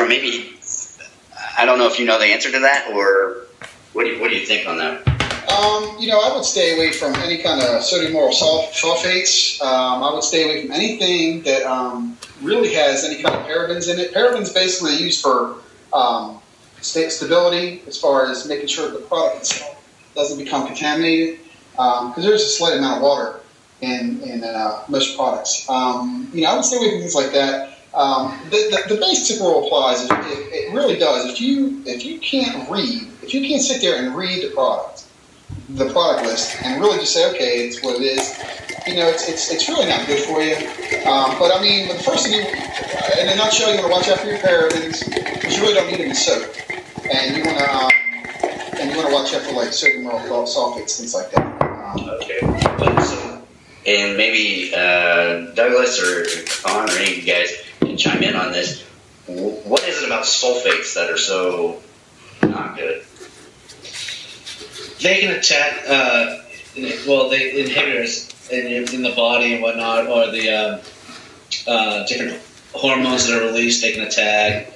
know, maybe, I don't know if you know the answer to that, or what do you think on that? You know, I would stay away from any kind of sodium oral sulfates. I would stay away from anything that really has any kind of parabens in it. Parabens basically used for stability, as far as making sure the product itself doesn't become contaminated, because there's a slight amount of water in most products. You know, I would stay away from things like that. The basic rule applies. It really does. If you can't sit there and read the product list, and really just say, okay, it's what it is, you know, it's really not good for you. But I mean, the first thing in a nutshell, you want to watch out for your parabens, because you really don't need them in soap, and you want to watch out for like sodium oral sulfates, things like that. Okay. So, and maybe Douglas or Con or any of you guys can chime in on this. What is it about sulfates that are so not good? They can attack, the inhibitors in the body and whatnot, or the different hormones that are released, they can attack.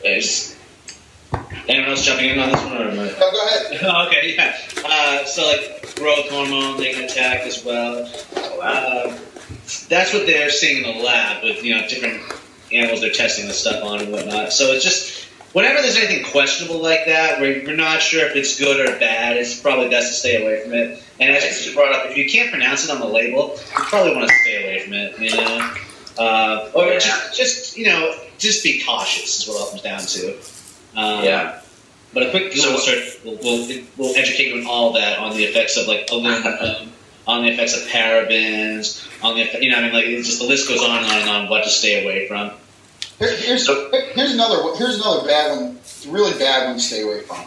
Is anyone else jumping in on this one? Or am I? No, go ahead. Okay, yeah. So like growth hormone, they can attack as well. That's what they're seeing in the lab with, you know, different animals they're testing this stuff on and whatnot. So it's just, whenever there's anything questionable like that, where you're not sure if it's good or bad, it's probably best to stay away from it. And as you brought up, if you can't pronounce it on the label, you probably want to stay away from it, you know? Or just you know, just be cautious is what it comes down to. Yeah. But a quick Google search will educate you on all that, on the effects of like aluminum, on the effects of parabens, on the, you know, I mean, like, it's just, the list goes on and on what to stay away from. Here's another bad one, really bad one to stay away from.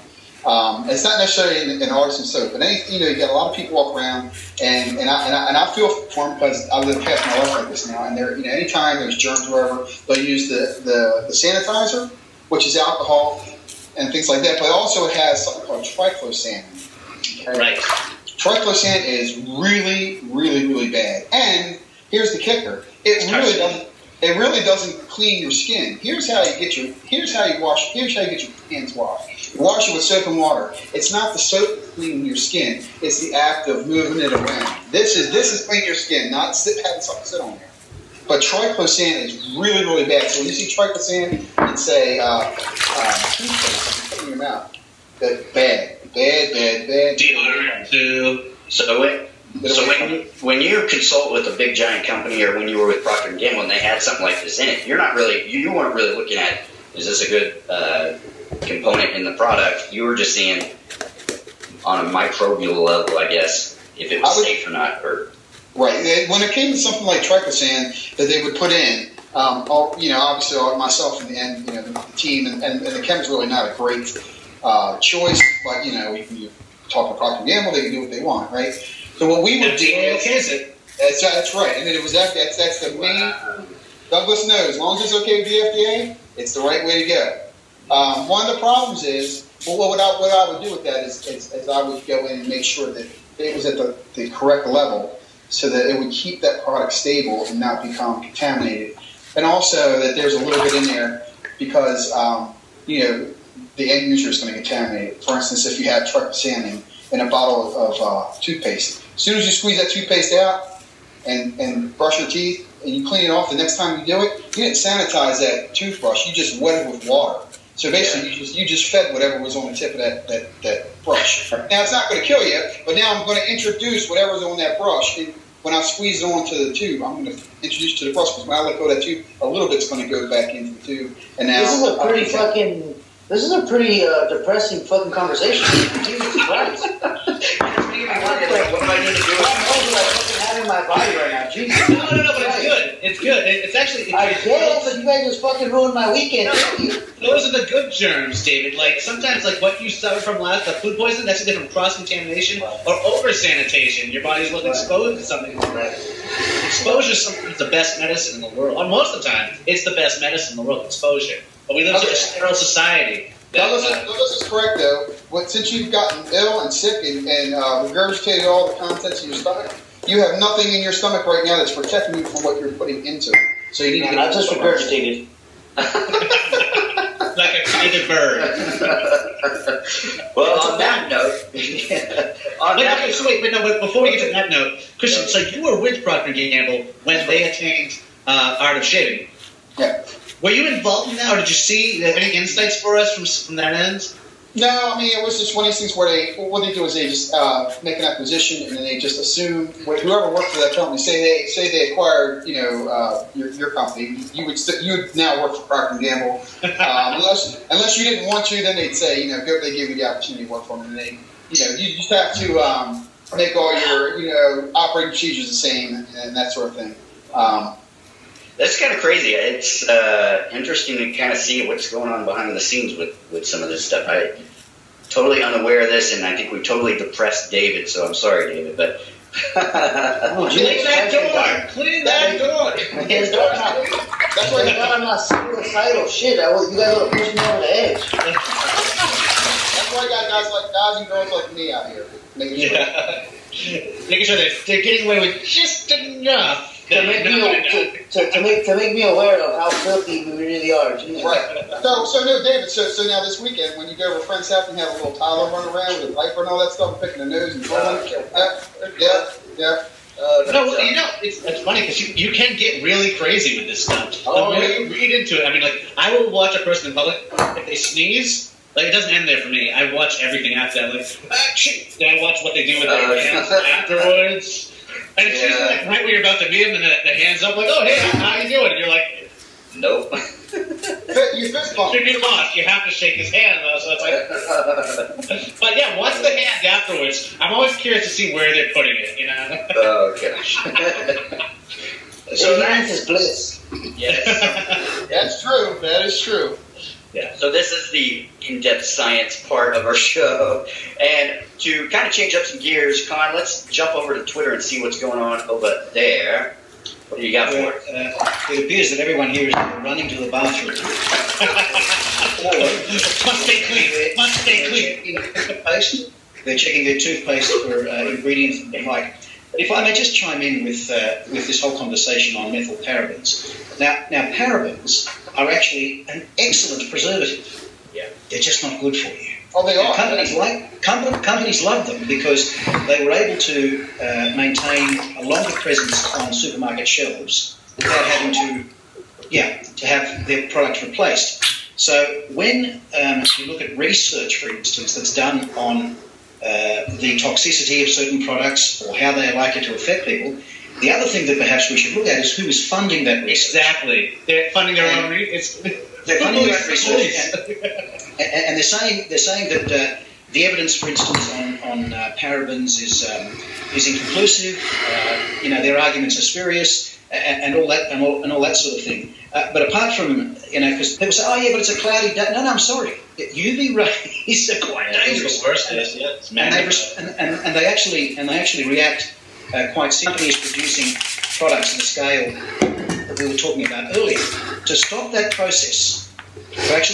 It's not necessarily an artisan soap, but you know, you got a lot of people walk around, and I feel for them because I live half my life like this now, and they're, you know, anytime there's germs or whatever, they'll use the sanitizer, which is alcohol and things like that, but also it has something called triclosan. Okay? Right. Triclosan is really, really, really bad, and here's the kicker: it really doesn't clean your skin. Here's how you get your hands washed. You wash it with soap and water. It's not the soap cleaning your skin. It's the act of moving it around. This is cleaning your skin, not having something sit on there. But triclosan is really, really bad. So when you see triclosan and say toothpaste, put it in your mouth. Bad. Deodorant too. So when you consult with a big giant company, or when you were with Procter & Gamble and they had something like this in it, you weren't really looking at, is this a good component in the product? You were just seeing on a microbial level, I guess, if it was safe or not. Right. When it came to something like triclosan that they would put in, you know, obviously myself and you know, the team and the chem's really not a great choice, but you know, you talk to Procter & Gamble, they can do what they want, right? So what we would do is, that's right, and then it was that's the main. Douglas knows, as long as it's okay with the FDA, it's the right way to go. One of the problems is, well, what I would do with that is I would go in and make sure that it was at the correct level, so that it would keep that product stable and not become contaminated, and also that there's a little bit in there because you know, the end user is going to contaminate it. For instance, if you have triclosan in a bottle of toothpaste, as soon as you squeeze that toothpaste out and brush your teeth and you clean it off, the next time you do it, you didn't sanitize that toothbrush. You just wet it with water. So basically, you just fed whatever was on the tip of that brush. Now, it's not going to kill you, but now I'm going to introduce whatever's on that brush. And when I squeeze it onto the tube, I'm going to introduce it to the brush, because when I let go of that tube, a little bit's going to go back into the tube. And now This is a pretty depressing fucking conversation. Jesus Christ. What do I need to do? I'm over like fucking having my body right now. Jesus. No, but it's good. It's good. It's actually. I guess, but you guys just fucking ruined my weekend. Those are the good germs, David. Like, sometimes, like, what you suffered from last, the food poisoning, that's a different cross-contamination or over-sanitation. Your body's looking exposed to something like that. Exposure is something that's the best medicine in the world. Or most of the time, it's the best medicine in the world, exposure. But we live in such a sterile society. Douglas is correct, though. Since you've gotten ill and sick and regurgitated all the contents of your stomach, you have nothing in your stomach right now that's protecting you from what you're putting into it. So you need to get not just regurgitated. Like a faded bird. Well, on that note, Okay, so wait, but before we get to that note, Christian, so you were with Procter & Gamble when they attained Art of Shaving. Yeah. Were you involved in that, or did you see any insights for us from that end? No, I mean, it was just one of these things where what they do is they just make an acquisition, and then they just assume whoever worked for that company, say they acquired, your company, you would now work for Procter & Gamble, unless you didn't want to, then they'd say, they give you the opportunity to work for them, and they, you just have to make all your, operating procedures the same and that sort of thing. That's kind of crazy. It's interesting to kind of see what's going on behind the scenes with some of this stuff. I'm totally unaware of this, and I think we totally depressed David, so I'm sorry, David. But clean that door! Clean that door! His door's not. That's why I'm not suicidal. Shit, you guys are pushing me over the edge. That's why I got guys and girls like me out here. Making sure they're getting away with just enough. To make me aware of how filthy we really are. Jesus. Right. So no, David. So now this weekend, when you go to a friend's house and have a little toddler run around with a diaper and all that stuff, picking the nose and blowing yeah. No, it's funny because you can get really crazy with this stuff. The more you read into it, I mean, like I will watch a person in public if they sneeze. Like, it doesn't end there for me. I watch everything after that. Like, then I watch what they do with their hands afterwards. And it's usually like right when you're about to meet them, and the hands up, like, oh, hey, how you doing? And you're like, nope. You fist bump. You're lost. You have to shake his hand, though, so it's like... But yeah, watch the hand afterwards. I'm always curious to see where they're putting it, Oh, gosh. So ignorance is bliss. Yes. That's true. That is true. Yeah. So this is the in-depth science part of our show. And to kind of change up some gears, Con, let's jump over to Twitter and see what's going on over there. What do you got for us? It appears that everyone here is running to the bathroom. Must stay clean. Must stay clean. They're checking their toothpaste for ingredients and the like. But if I may just chime in with this whole conversation on methyl parabens. Now parabens are actually an excellent preservative. Yeah. They're just not good for you. Oh, they are. Companies love them because they were able to maintain a longer presence on supermarket shelves without having to have their product replaced. So when you look at research, for instance, that's done on the toxicity of certain products or how they are likely to affect people, the other thing that perhaps we should look at is who is funding that research. Exactly. They're funding their own research. They're funding their own research, and they're saying that the evidence, for instance, on parabens is inconclusive. Their arguments are spurious, and all that sort of thing. But apart from because people say, oh yeah, but it's a cloudy day. No, I'm sorry. UV rays are quite dangerous. It's and they actually react quite simply as producing products at the scale that we were talking about earlier. To stop that process, and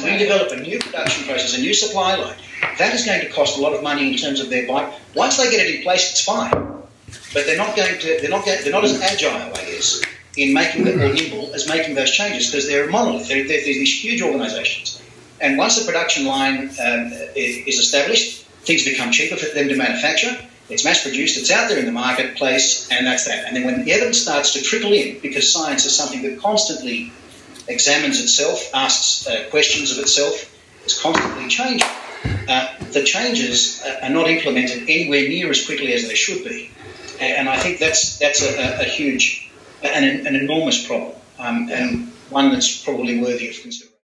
redevelop a new production process, a new supply line, that is going to cost a lot of money in terms of their buy. Once they get it in place, it's fine, but they're not as agile, I guess, in making them, or nimble as making those changes, because they're a monolith. They're these huge organisations, and once the production line is established, things become cheaper for them to manufacture. It's mass-produced, it's out there in the marketplace, and that's that. And then when the evidence starts to trickle in, because science is something that constantly examines itself, asks questions of itself, is constantly changing, the changes are not implemented anywhere near as quickly as they should be. And I think that's a huge, an enormous problem, and one that's probably worthy of consideration.